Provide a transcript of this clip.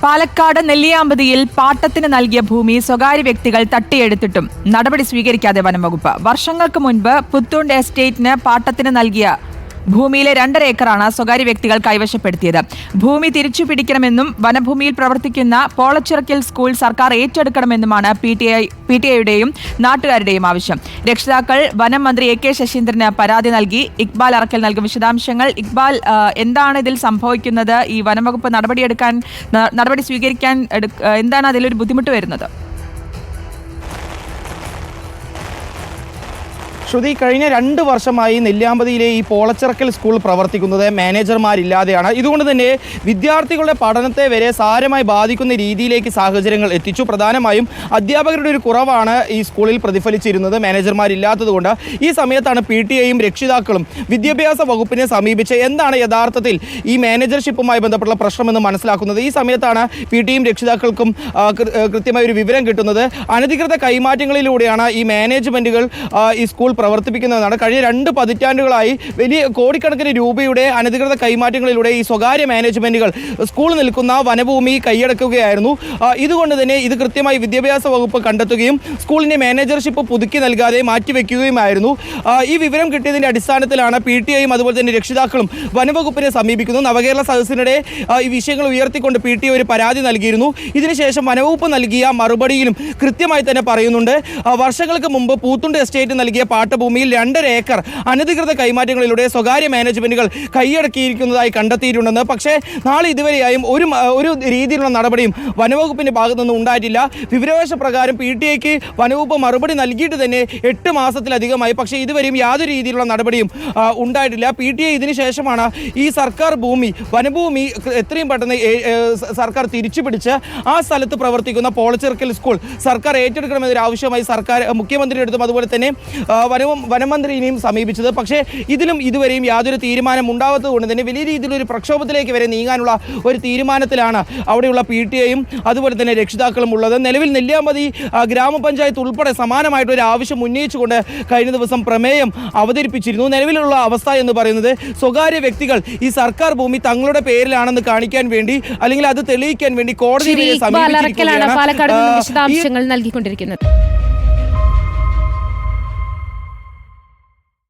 പാലക്കാട് നെല്ലിയാമ്പതിയിൽ പാട്ടത്തിന് നൽകിയ ഭൂമി സ്വകാര്യ വ്യക്തികൾ തട്ടിയെടുത്തിട്ടും നടപടി സ്വീകരിക്കാതെ വനംവകുപ്പ്. വർഷങ്ങൾക്ക് മുൻപ് പുത്തൂണ്ട് എസ്റ്റേറ്റിന് പാട്ടത്തിന് നൽകിയ ഭൂമിയിലെ 2.5 ഏക്കറാണ് സ്വകാര്യ വ്യക്തികൾ കൈവശപ്പെടുത്തിയത്. ഭൂമി തിരിച്ചു പിടിക്കണമെന്നും വനഭൂമിയിൽ പ്രവർത്തിക്കുന്ന പോളച്ചിറക്കൽ സ്കൂൾ സർക്കാർ ഏറ്റെടുക്കണമെന്നുമാണ് PTIയുടെയും നാട്ടുകാരുടെയും ആവശ്യം. രക്ഷിതാക്കൾ വനം മന്ത്രി AK ശശീന്ദ്രന് പരാതി നൽകി. ഇക്ബാൽ അറക്കൽ നൽകും വിശദാംശങ്ങൾ. ഇക്ബാൽ, എന്താണ് ഇതിൽ സംഭവിക്കുന്നത്? ഈ വനംവകുപ്പ് നടപടി സ്വീകരിക്കാൻ എന്താണ് അതിലൊരു ബുദ്ധിമുട്ട് വരുന്നത്? ശ്രുതി, കഴിഞ്ഞ 2 വർഷമായി നെല്ലിയാമ്പതിയിലെ ഈ പോളച്ചിറക്കൽ സ്കൂൾ പ്രവർത്തിക്കുന്നത് മാനേജർമാരില്ലാതെയാണ്. ഇതുകൊണ്ട് തന്നെ വിദ്യാർത്ഥികളുടെ പഠനത്തെ വരെ സാരമായി ബാധിക്കുന്ന രീതിയിലേക്ക് സാഹചര്യങ്ങൾ എത്തിച്ചു. പ്രധാനമായും അധ്യാപകരുടെ ഒരു കുറവാണ് ഈ സ്കൂളിൽ പ്രതിഫലിച്ചിരുന്നത്, മാനേജർമാരില്ലാത്തതുകൊണ്ട്. ഈ സമയത്താണ് PTIയും രക്ഷിതാക്കളും വിദ്യാഭ്യാസ വകുപ്പിനെ സമീപിച്ച് എന്താണ് യഥാർത്ഥത്തിൽ ഈ മാനേജർഷിപ്പുമായി ബന്ധപ്പെട്ട പ്രശ്നമെന്ന് മനസ്സിലാക്കുന്നത്. ഈ സമയത്താണ് PTIയും രക്ഷിതാക്കൾക്കും കൃത്യമായ ഒരു വിവരം കിട്ടുന്നത്. അനധികൃത കൈമാറ്റങ്ങളിലൂടെയാണ് ഈ മാനേജ്മെൻറ്റുകൾ ഈ സ്കൂൾ പ്രവർത്തിപ്പിക്കുന്നതാണ്. കഴിഞ്ഞ 2 പതിറ്റാണ്ടുകളായി വലിയ കോടിക്കണക്കിന് രൂപയുടെ അനധികൃത കൈമാറ്റങ്ങളിലൂടെ ഈ സ്വകാര്യ മാനേജ്മെന്റുകൾ സ്കൂൾ നിൽക്കുന്ന വനഭൂമി കൈയടക്കുകയായിരുന്നു. ഇതുകൊണ്ട് തന്നെ ഇത് കൃത്യമായി വിദ്യാഭ്യാസ വകുപ്പ് കണ്ടെത്തുകയും സ്കൂളിൻ്റെ മാനേജർഷിപ്പ് പുതുക്കി നൽകാതെ മാറ്റിവെക്കുകയുമായിരുന്നു. ഈ വിവരം കിട്ടിയതിൻ്റെ അടിസ്ഥാനത്തിലാണ് PTIയും അതുപോലെ തന്നെ രക്ഷിതാക്കളും വനവകുപ്പിനെ സമീപിക്കുന്നു. നവകേരള സദസ്സിനിടെ ഈ വിഷയങ്ങൾ ഉയർത്തിക്കൊണ്ട് PTI ഒരു പരാതി നൽകിയിരുന്നു. ഇതിനുശേഷം വനവകുപ്പ് നൽകിയ മറുപടിയിലും കൃത്യമായി തന്നെ പറയുന്നുണ്ട്, വർഷങ്ങൾക്ക് മുമ്പ് പൂത്തുണ്ട് എസ്റ്റേറ്റ് നൽകിയ പാട്ടഭൂമിയിൽ 2.5 ഏക്കർ അനധികൃത കൈമാറ്റങ്ങളിലൂടെ സ്വകാര്യ മാനേജ്മെന്റുകൾ കൈയടക്കിയിരിക്കുന്നതായി കണ്ടെത്തിയിട്ടുണ്ടെന്ന്. പക്ഷേ നാളെ ഇതുവരെയായും ഒരു രീതിയിലുള്ള നടപടിയും വനവകുപ്പിന്റെ ഭാഗത്തു നിന്നും ഉണ്ടായിട്ടില്ല. വിവരാവകാശ പ്രകാരം PTIക്ക് വനവകുപ്പ് മറുപടി നൽകിയിട്ട് തന്നെ 8 മാസത്തിലധികമായി. പക്ഷേ ഇതുവരെയും യാതൊരു രീതിയിലുള്ള നടപടിയും ഉണ്ടായിട്ടില്ല. PTI ഇതിനു ശേഷമാണ് ഈ സർക്കാർ ഭൂമി, വനഭൂമി എത്രയും പെട്ടെന്ന് സർക്കാർ തിരിച്ചു പിടിച്ച് ആ സ്ഥലത്ത് പ്രവർത്തിക്കുന്ന പോളച്ചിറക്കൽ സ്കൂൾ സർക്കാർ ഏറ്റെടുക്കണമെന്നൊരു ആവശ്യമായി സർക്കാർ മുഖ്യമന്ത്രിയുടെ അടുത്തും അതുപോലെ തന്നെ വനമന്ത്രിയെയും സമീപിച്ചത്. പക്ഷേ ഇതിലും ഇതുവരെയും യാതൊരു തീരുമാനം ഉണ്ടാവാത്തത് കൊണ്ട് തന്നെ വലിയ രീതിയിലൊരു പ്രക്ഷോഭത്തിലേക്ക് വരെ നീങ്ങാനുള്ള ഒരു തീരുമാനത്തിലാണ് അവിടെയുള്ള PTIയും അതുപോലെ തന്നെ രക്ഷിതാക്കളും ഉള്ളത്. നിലവിൽ നെല്ലിയാമ്പതി ഗ്രാമപഞ്ചായത്ത് ഉൾപ്പെടെ സമാനമായിട്ടൊരു ആവശ്യം ഉന്നയിച്ചുകൊണ്ട് കഴിഞ്ഞ ദിവസം പ്രമേയം അവതരിപ്പിച്ചിരുന്നു. നിലവിലുള്ള അവസ്ഥ എന്ന് പറയുന്നത് സ്വകാര്യ വ്യക്തികൾ ഈ സർക്കാർ ഭൂമി തങ്ങളുടെ പേരിലാണെന്ന് കാണിക്കാൻ വേണ്ടി അല്ലെങ്കിൽ അത് തെളിയിക്കാൻ വേണ്ടി കോടതിയെ സമീപിച്ചിരിക്കുകയാണ്. പാലക്കാട് വിശദാംശങ്ങൾ നൽകിക്കൊണ്ടിരിക്കുന്നത്.